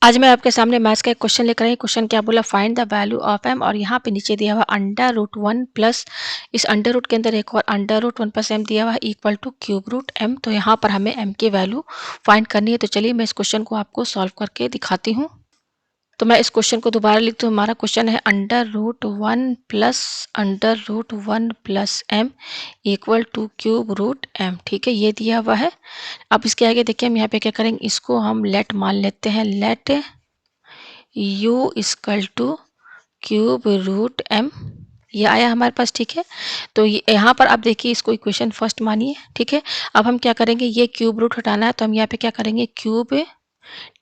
आज मैं आपके सामने मैथ्स का एक क्वेश्चन लेकर आई। क्वेश्चन क्या बोला, find the value of M, और यहाँ पे नीचे दिया हुआ अंडर रूट वन प्लस, इस अंडर रूट के अंदर एक और under root one plus M दिया हुआ है equal to cube root M. तो यहाँ पर हमें एम की वैल्यू फाइंड करनी है। तो चलिए मैं इस क्वेश्चन को आपको सॉल्व करके दिखाती हूँ। तो मैं इस क्वेश्चन को दोबारा लिखती हूँ। हमारा क्वेश्चन है under root one plus M equal to cube root M. ठीक है, ये दिया हुआ है। अब इसके आगे देखिए हम यहाँ पे क्या करेंगे, इसको हम लेट मान लेते हैं। Let u equal to cube root M, ये आया हमारे पास। ठीक है, तो यहाँ पर आप देखिए इसको इक्वेशन फर्स्ट मानिए। ठीक है, अब हम क्या करेंगे, ये क्यूब रूट हटाना है तो हम यहाँ पे क्या करेंगे,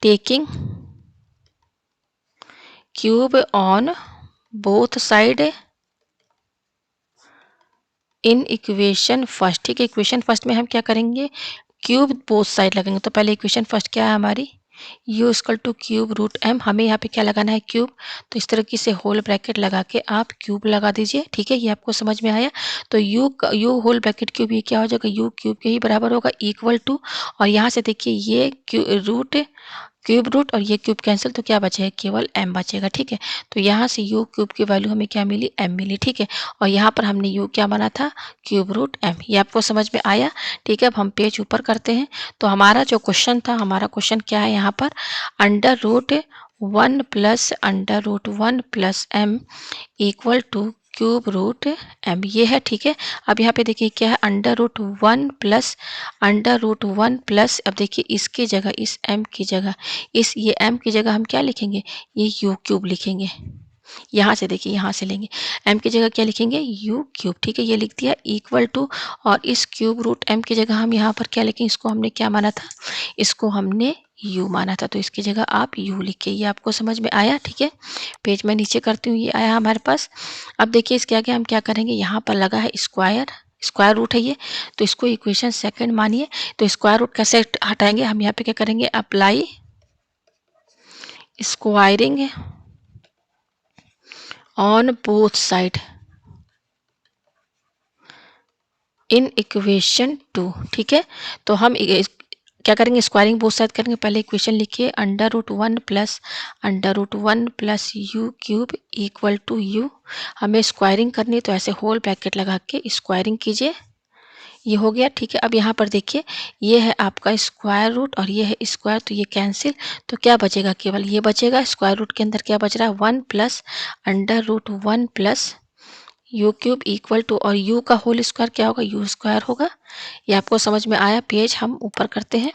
taking cube on both side in equation first. ठीक है, इक्वेशन फर्स्ट में हम क्या करेंगे, क्यूब बोथ साइड लगेंगे। तो पहले इक्वेशन फर्स्ट क्या है हमारी, u equal to cube root M. हमें यहाँ पे क्या लगाना है, क्यूब। तो इस तरीके से होल ब्रैकेट लगा के आप क्यूब लगा दीजिए। ठीक है, ये आपको समझ में आया। तो u होल ब्रैकेट क्यूब, ये क्या हो जाएगा, u क्यूब के ही बराबर होगा इक्वल टू, और यहाँ से देखिए ये क्यूब रूट और ये क्यूब कैंसिल, तो क्या बचेगा, केवल m बचेगा। ठीक है, तो यहाँ से u क्यूब की वैल्यू हमें क्या मिली, m मिली। ठीक है, और यहाँ पर हमने u क्या बना था, क्यूब रूट m। ये आपको समझ में आया। ठीक है, अब हम पेज ऊपर करते हैं। तो हमारा जो क्वेश्चन था, हमारा क्वेश्चन क्या है यहाँ पर, under root one plus m equal to cube root M, ये है। ठीक है, अब यहाँ पे देखिए क्या है, अंडर रूट वन प्लस, अब देखिए इसकी जगह, इस एम की जगह, ये एम की जगह हम क्या लिखेंगे, ये यू क्यूब लिखेंगे। यहाँ से देखिए, यहाँ से लेंगे m की जगह क्या लिखेंगे, u क्यूब। ठीक है, ये लिख दिया इक्वल टू, और इस क्यूब रूट m की जगह हम यहाँ पर क्या लिखेंगे, इसको हमने क्या माना था, इसको हमने u माना था, तो इसकी जगह आप u लिखिए। ये आपको समझ में आया। ठीक है, पेज में नीचे करती हूँ, ये आया हमारे पास। अब देखिए इसके आगे हम क्या करेंगे, यहाँ पर लगा है स्क्वायर रूट है ये, तो इसको इक्वेशन सेकंड मानिए। तो स्क्वायर रूट कैसे हटाएंगे, हम यहाँ पे क्या करेंगे, apply squaring on both side in equation two. ठीक है, तो हम क्या करेंगे, स्क्वायरिंग बोथ साइड करेंगे। पहले इक्वेशन लिखिए, under root one plus U cube equal to U. हमें स्क्वायरिंग करनी है, तो ऐसे होल ब्रैकेट लगा के स्क्वायरिंग कीजिए। ये हो गया। ठीक है, अब यहाँ पर देखिए ये है आपका स्क्वायर रूट और ये है स्क्वायर, तो ये कैंसिल, तो क्या बचेगा, केवल ये बचेगा। स्क्वायर रूट के अंदर क्या बच रहा है, one plus under root one plus U cube equal to, और u का होल स्क्वायर क्या होगा, यू स्क्वायर होगा। ये आपको समझ में आया। पेज हम ऊपर करते हैं।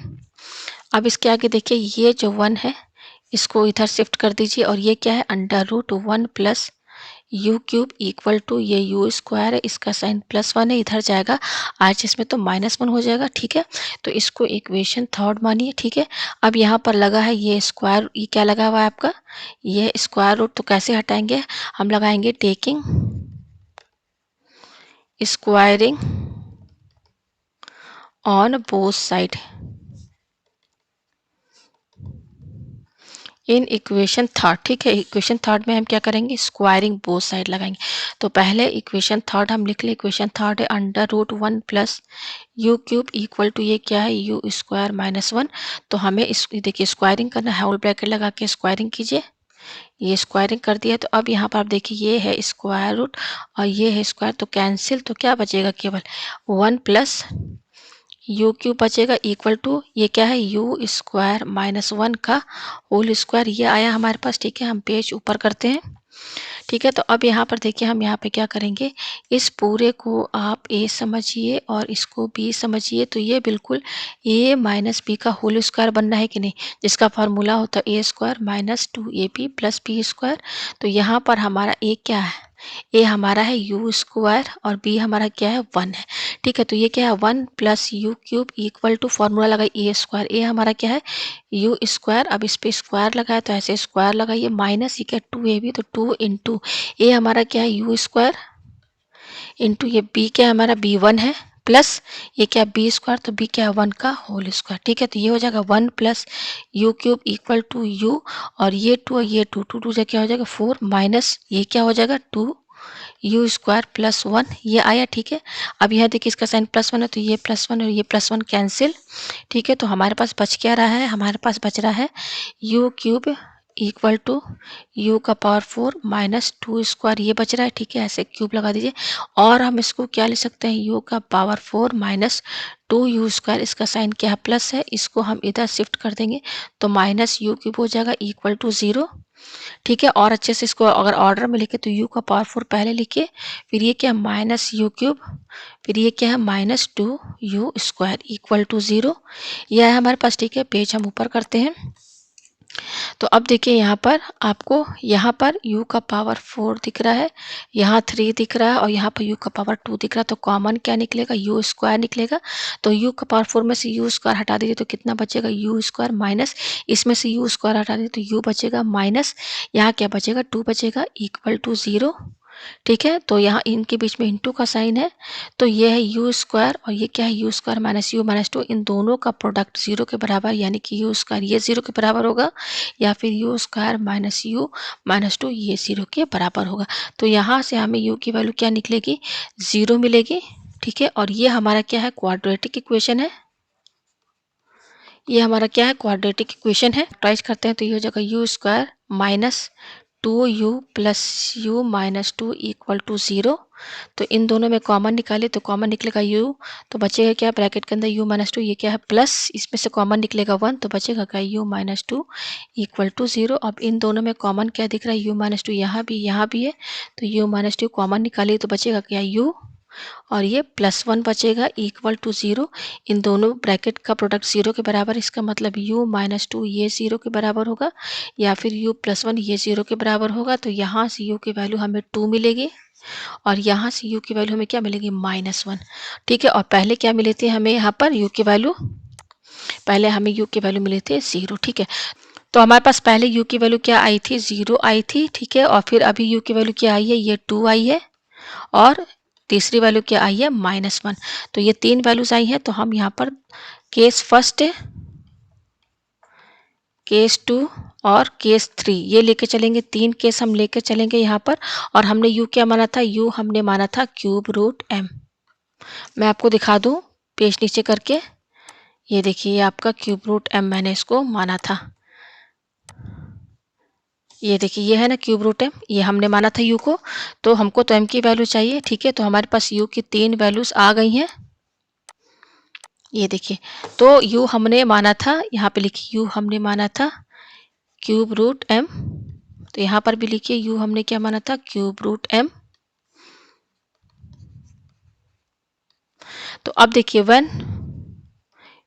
अब इसके आगे देखिए, ये जो वन है इसको इधर शिफ्ट कर दीजिए, और ये क्या है, under root one plus U cube equal to, ये यू स्क्वायर है, इसका साइन प्लस वन है, इधर जाएगा आज इसमें तो माइनस वन हो जाएगा। ठीक है, तो इसको इक्वेशन थर्ड मानिए। ठीक है, अब यहाँ पर लगा है ये स्क्वायर, ये क्या लगा हुआ है आपका, ये स्क्वायर रूट, तो कैसे हटाएंगे, हम लगाएंगे taking squaring on both side in equation third. ठीक है, इक्वेशन थर्ड में हम क्या करेंगे, स्क्वायरिंग बोथ साइड लगाएंगे। तो पहले इक्वेशन थर्ड हम लिख ले, इक्वेशन थर्ड है under root one plus U cube equal to, ये क्या है, यू स्क्वायर माइनस वन। तो हमें इस देखिए स्क्वायरिंग करना है, होल ब्रैकेट लगा के स्क्वायरिंग कीजिए। ये स्क्वायरिंग कर दिया, तो अब यहाँ पर आप देखिए ये है स्क्वायर रूट और ये है स्क्वायर, तो कैंसिल, तो क्या बचेगा, केवल वन प्लस यू क्यूब बचेगा इक्वल टू, ये क्या है, यू स्क्वायर माइनस वन का होल स्क्वायर, ये आया हमारे पास। ठीक है, हम पेज ऊपर करते हैं। ठीक है, तो अब यहाँ पर देखिए हम यहाँ पे क्या करेंगे, इस पूरे को आप ए समझिए और इसको बी समझिए। तो ये बिल्कुल ए माइनस बी का होल स्क्वायर बनना है कि नहीं, जिसका फार्मूला होता है A square minus two A B plus B square. तो यहाँ पर हमारा ए क्या है, ए हमारा है यू स्क्वायर और बी हमारा क्या है, वन है। ठीक है, तो ये क्या है, one plus U cube equal to, formula लगाइए ए स्क्वायर, ए हमारा क्या है, यू स्क्वायर। अब इस पे स्क्वायर लगाया तो ऐसे स्क्वायर लगाइए, माइनस ये क्या, टू ए बी, तो टू इंटू ए हमारा क्या है, यू स्क्वायर इंटू ये बी क्या है हमारा, बी वन है, प्लस ये क्या बी स्क्वायर, तो बी क्या है, वन का होल स्क्वायर। ठीक है, तो ये हो जाएगा one plus U cube equal to U, और ये टू टू टू से क्या हो जाएगा, फोर, माइनस ये क्या हो जाएगा, two U square plus one, ये आया, ठीक है। अब यहाँ देखिए इसका साइन प्लस वन है, तो ये प्लस वन और ये प्लस वन कैंसिल, ठीक है। तो हमारे पास बच क्या रहा है, हमारे पास बच रहा है U cube equal to U का पावर 4 माइनस टू स्क्वायर, ये बच रहा है, ठीक है। ऐसे क्यूब लगा दीजिए और हम इसको क्या लिख सकते हैं, यू का power 4 minus two U square, इसका साइन क्या है, प्लस है, इसको हम इधर शिफ्ट कर देंगे तो माइनस यू क्यूब हो जाएगा इक्वल टू 0, ठीक है। और अच्छे से इसको अगर ऑर्डर में लिखे तो यू का पावर 4 पहले लिखिए, फिर ये क्या है माइनस यू क्यूब, फिर ये क्या है minus two U square equal to 0, यह है हमारे पास, ठीक है। पेज हम ऊपर करते हैं। तो अब देखिए यहाँ पर आपको यहाँ पर u का पावर 4 दिख रहा है, यहाँ 3 दिख रहा है और यहाँ पर u का पावर 2 दिख रहा है। तो कॉमन क्या निकलेगा, u स्क्वायर निकलेगा। तो u का पावर 4 में से u स्क्वायर हटा दीजिए तो कितना बचेगा, u स्क्वायर माइनस इसमें से u स्क्वायर हटा दीजिए तो u बचेगा माइनस यहाँ क्या बचेगा 2 बचेगा इक्वल टू 0, ठीक है। तो यहाँ इनके बीच में इंटू का साइन है, तो ये है यू स्क्वायर और ये क्या है U square minus U minus two, इन दोनों का प्रोडक्ट 0 के बराबर, यानी कि यू स्क्वायर ये 0 के बराबर होगा या फिर you square minus U minus to ये 0 के बराबर होगा। तो यहाँ से हमें यू की वैल्यू क्या निकलेगी, 0 मिलेगी, ठीक है। और ये हमारा क्या है, क्वाड्रेटिक इक्वेशन है, ये हमारा क्या है, क्वाड्रेटिक इक्वेशन है। ट्राइज करते हैं तो ये हो जाएगा U square minus two U plus U minus two equal to 0। तो इन दोनों में कॉमन निकाले तो कॉमन निकलेगा u, तो बचेगा क्या ब्रैकेट के अंदर u माइनस टू, ये क्या है प्लस, इसमें से कॉमन निकलेगा 1, तो बचेगा क्या u minus two equal to 0। अब इन दोनों में कॉमन क्या दिख रहा है, u माइनस टू यहाँ भी है, तो u माइनस टू कॉमन निकालिए तो बचेगा क्या u और ये प्लस 1 बचेगा इक्वल टू 0। इन दोनों ब्रैकेट का प्रोडक्ट 0 के बराबर, इसका मतलब u माइनस टू ये 0 के बराबर होगा या फिर u प्लस 1 ये 0 के बराबर होगा। तो यहाँ से u की वैल्यू हमें 2 मिलेगी और यहाँ से u की वैल्यू हमें क्या मिलेगी, माइनस 1, ठीक है। और पहले क्या मिले थे हमें यहाँ पर u की वैल्यू, पहले हमें u की वैल्यू मिले थे 0, ठीक है। तो हमारे पास पहले u की वैल्यू क्या आई थी, 0 आई थी, ठीक है। और फिर अभी u की वैल्यू क्या आई है, ये 2 आई है और तीसरी वैल्यू क्या आई है, माइनस 1। तो ये 3 वैल्यूज आई हैं। तो हम यहाँ पर केस फर्स्ट, केस 2 और केस 3 ये लेके चलेंगे, 3 केस हम लेके चलेंगे यहाँ पर। और हमने u क्या माना था, u हमने माना था क्यूब रूट m। मैं आपको दिखा दूँ पेज नीचे करके, ये देखिए ये आपका क्यूब रूट m मैंने इसको माना था, ये देखिए ये है ना क्यूब रूट m, ये हमने माना था u को। तो हमको तो m की वैल्यू चाहिए, ठीक है। तो हमारे पास u की 3 वैल्यूज आ गई हैं, ये देखिए। तो u हमने माना था, यहाँ पे लिखिए u हमने माना था क्यूब रूट m, तो यहाँ पर भी लिखिए u हमने क्या माना था, क्यूब रूट m। तो अब देखिए when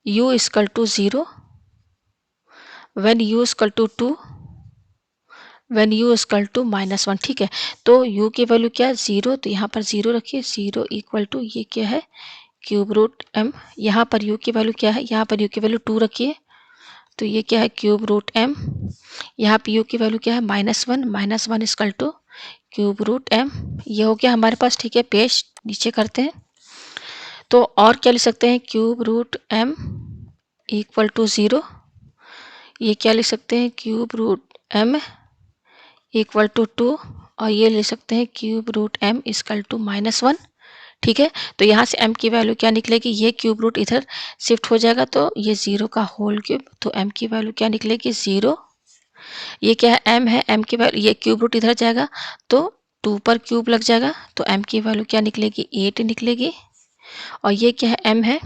u equal to 0, when u equal to 2, when u equal to minus 1, ठीक है। तो u की वैल्यू क्या है, 0, तो यहाँ पर 0 रखिए, 0 इक्वल टू ये क्या है क्यूब रूट m। यहाँ पर u की वैल्यू क्या है, यहाँ पर u की वैल्यू 2 रखिए, तो ये क्या है क्यूब रूट m। यहाँ पे u की वैल्यू क्या है, minus one equal to cube root m, ये हो गया हमारे पास, ठीक है। पेज नीचे करते हैं तो और क्या लिख सकते हैं, cube root m equal to 0, ये क्या लिख सकते हैं, cube root m equal to 2, और ये ले सकते हैं cube root m equal to minus 1, ठीक है। तो यहाँ से m की वैल्यू क्या निकलेगी, ये क्यूब रूट इधर शिफ्ट हो जाएगा तो ये 0 का होल क्यूब, तो m की वैल्यू क्या निकलेगी 0। ये क्या है m है, m की वैल्यू, ये क्यूब रूट इधर जाएगा तो 2 पर क्यूब लग जाएगा, तो m की वैल्यू क्या निकलेगी 8 निकलेगी। और ये क्या है m है,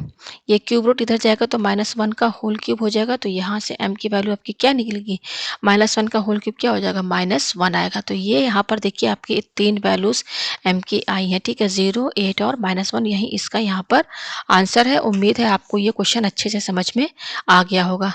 ये क्यूब रूट इधर जाएगा तो माइनस 1 का होल क्यूब हो जाएगा, तो यहाँ से m की वैल्यू आपकी क्या निकलेगी, माइनस 1 का होल क्यूब क्या हो जाएगा, माइनस 1 आएगा। तो ये यहाँ पर देखिए आपकी 3 वैल्यूज m की आई हैं, ठीक है, 0, 8 और माइनस 1, यही इसका यहाँ पर आंसर है। उम्मीद है आपको ये क्वेश्चन अच्छे से समझ में आ गया होगा।